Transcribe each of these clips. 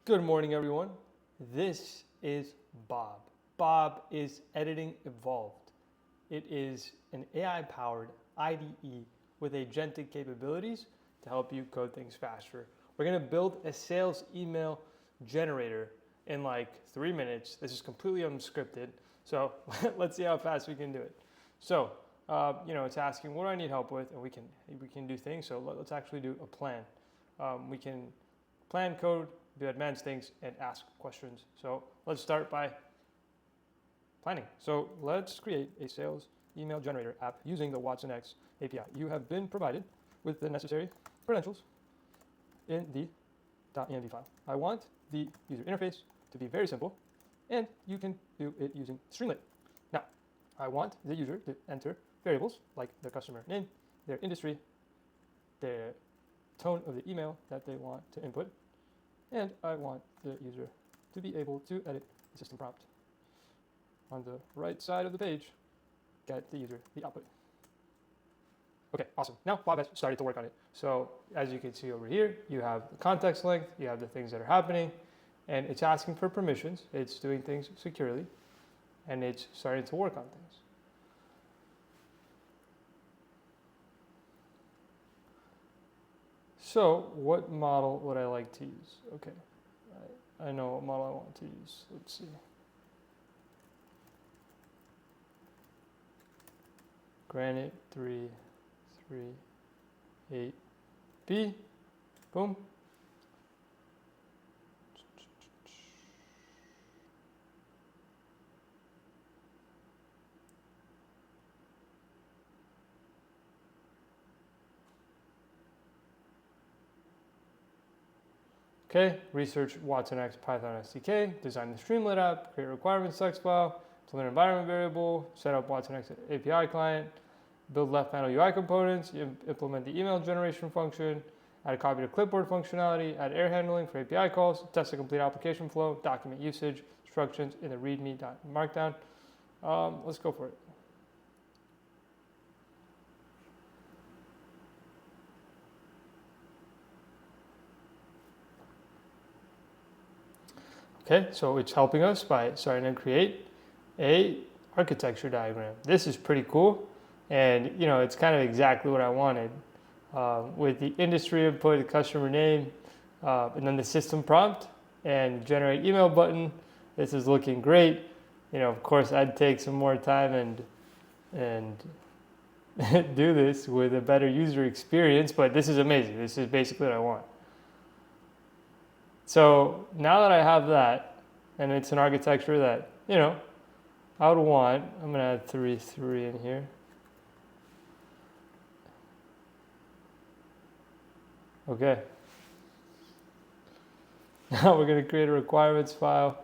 Good morning, everyone. This is Bob. Bob is Editing Evolved. It is an AI-powered IDE with agentic capabilities to help you code things faster. We're going to build a sales email generator in like 3 minutes. This is completely unscripted, so let's see how fast we can do it. So, it's asking what do I need help with, and we can do things. So let's actually do a plan. We can plan code, do advanced things, and ask questions. So let's start by planning. So let's create a sales email generator app using the watsonx API. You have been provided with the necessary credentials in the .env file. I want the user interface to be very simple, and you can do it using Streamlit. Now, I want the user to enter variables like their customer name, their industry, their tone of the email that they want to input, and I want the user to be able to edit the system prompt. On the right side of the page, get the user the output. Okay, awesome. Now Bob has started to work on it. So as you can see over here, you have the context length, you have the things that are happening, and it's asking for permissions. It's doing things securely, and it's starting to work on things. So what model would I like to use? Okay, I know what model I want to use. Let's see. Granite 338B. Boom. Okay, research watsonx Python SDK, design the Streamlit app, create requirements text file, implement environment variable, set up watsonx API client, build left panel UI components, implement the email generation function, add a copy to clipboard functionality, add error handling for API calls, test the complete application flow, document usage, instructions in the readme.markdown. Let's go for it. Okay, so it's helping us by starting to create a architecture diagram. This is pretty cool, and it's kind of exactly what I wanted. With the industry input, the customer name, and then the system prompt and generate email button. This is looking great. Of course, I'd take some more time and do this with a better user experience, but this is amazing. This is basically what I want. So now that I have that, and it's an architecture that, I would want, I'm going to add 3.3 in here. Okay. Now we're going to create a requirements file.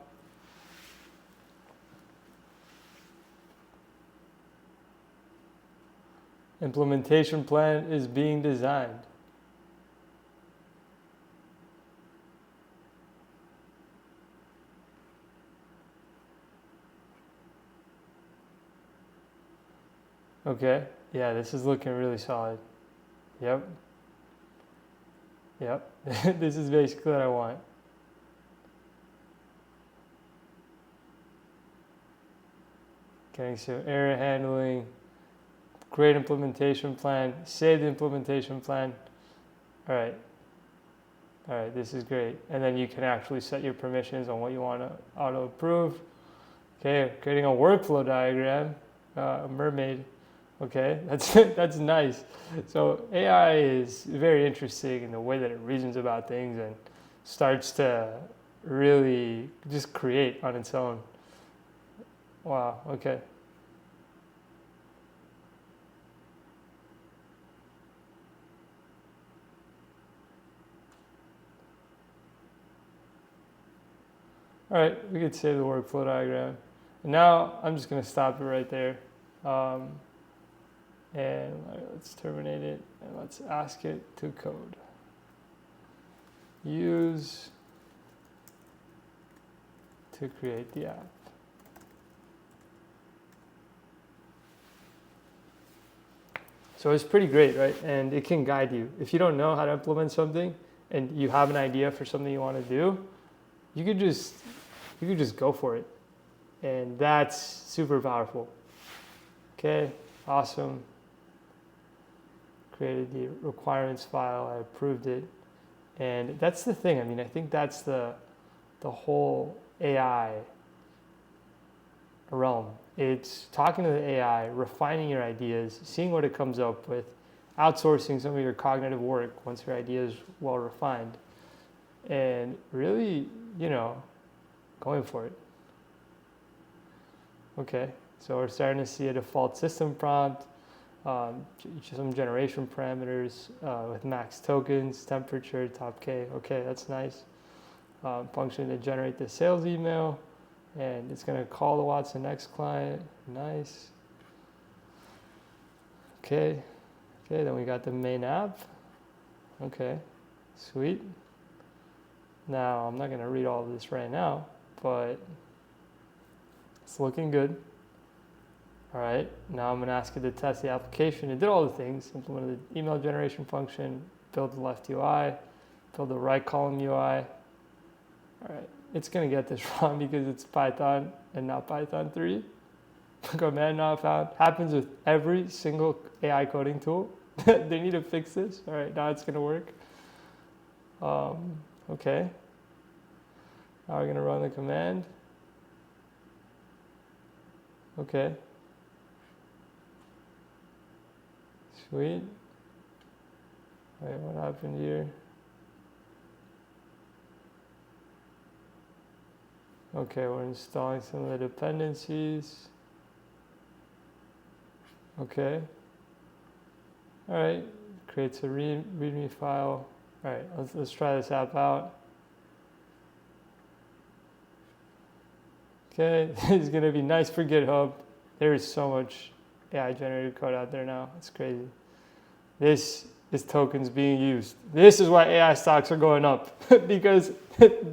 Implementation plan is being designed. Okay, yeah, this is looking really solid. Yep. This is basically what I want. Getting some error handling, great implementation plan, save the implementation plan. All right, this is great. And then you can actually set your permissions on what you want to auto approve. Okay, creating a workflow diagram, a mermaid. Okay, that's nice. So AI is very interesting in the way that it reasons about things and starts to really just create on its own. Wow, okay. All right, we could save the workflow diagram. And now I'm just going to stop it right there. And let's terminate it, and let's ask it to code. Use to create the app. So it's pretty great, right? And it can guide you. If you don't know how to implement something and you have an idea for something you want to do, you could just go for it. And that's super powerful. Okay, awesome. Created the requirements file, I approved it. And that's the thing. I mean, I think that's the whole AI realm. It's talking to the AI, refining your ideas, seeing what it comes up with, outsourcing some of your cognitive work once your idea is well refined, and really, going for it. Okay, so we're starting to see a default system prompt, some generation parameters with max tokens, temperature, top K. Okay, that's nice. Function to generate the sales email, and it's going to call the Watson X client. Nice. Okay, then we got the main app. Okay, sweet. Now, I'm not going to read all of this right now, but it's looking good. All right, now I'm going to ask it to test the application. It did all the things, implemented the email generation function, build the left UI, build the right column UI. All right, it's going to get this wrong because it's Python and not Python 3. Command not found. Happens with every single AI coding tool. They need to fix this. All right, now it's going to work. Okay. Now we're going to run the command. Okay. Sweet. Wait, what happened here? Okay, we're installing some of the dependencies. Okay. All right, creates a README file. All right, let's try this app out. Okay, this is gonna be nice for GitHub. There is so much AI generated code out there now. It's crazy. This is tokens being used. This is why AI stocks are going up because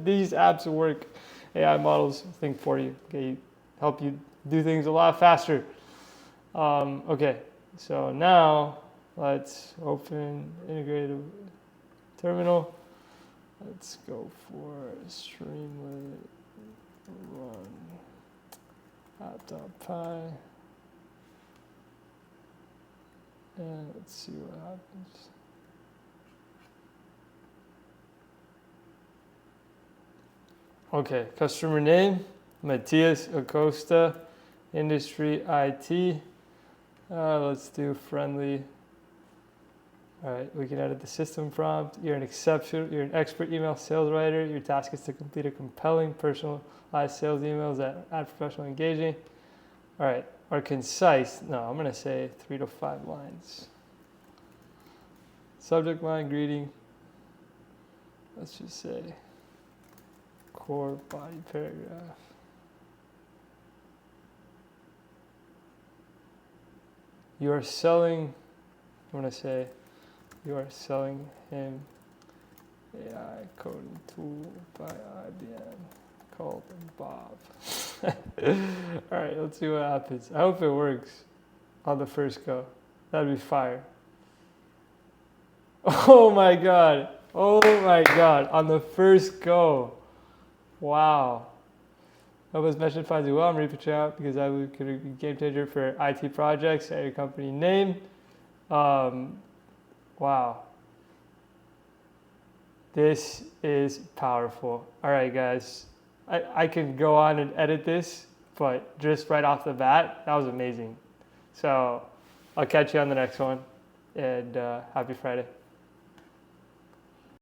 these apps work. AI models think for you. Okay, help you do things a lot faster. Okay, so now let's open integrated terminal. Let's go for Streamlit run app.py. And let's see what happens. Okay, customer name, Matias Acosta, industry IT. Let's do friendly. All right, we can edit the system prompt. You're an expert email sales writer. Your task is to complete a compelling, personalized sales emails that add professional engaging. All right, or concise. No, I'm gonna say 3 to 5 lines. Subject line, greeting. Let's just say core body paragraph. You are selling, I'm gonna say, you are selling him AI coding tool by IBM called Bob. All right, let's see what happens. I hope it works on the first go. That'd be fire. Oh my God. Oh my God. On the first go. Wow. I was mentioned finds you well. I'm reaching out because I would could be a game changer for IT projects at your company name. Wow. This is powerful. All right, guys. I can go on and edit this, but just right off the bat, that was amazing. So I'll catch you on the next one, and happy Friday.